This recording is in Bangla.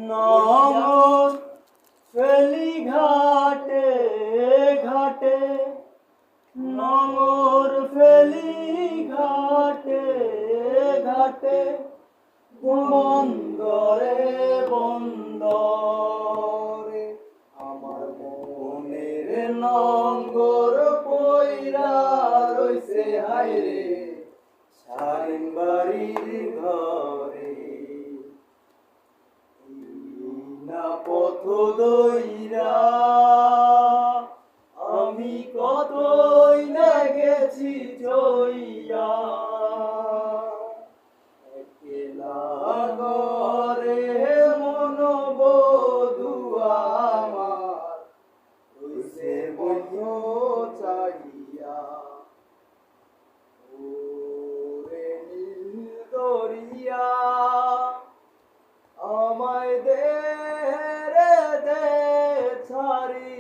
নমর ফেলি ঘাটে ঘাটে, নমর ফেলি ঘাটে ঘাটে, বন্দরে বন্দরে আমার মনের নঙ্গর পইরা রইছে হায়রে সারিন বাড়ির ঘরে। না পথ দইরা আমি কতই না গেছি জইয়া, একলা ঘরে মন বধুয়া আমার রইছে বন্য চাহিয়া। ওরে নীল দরিয়া আমায় দে রে দে ছাড়ি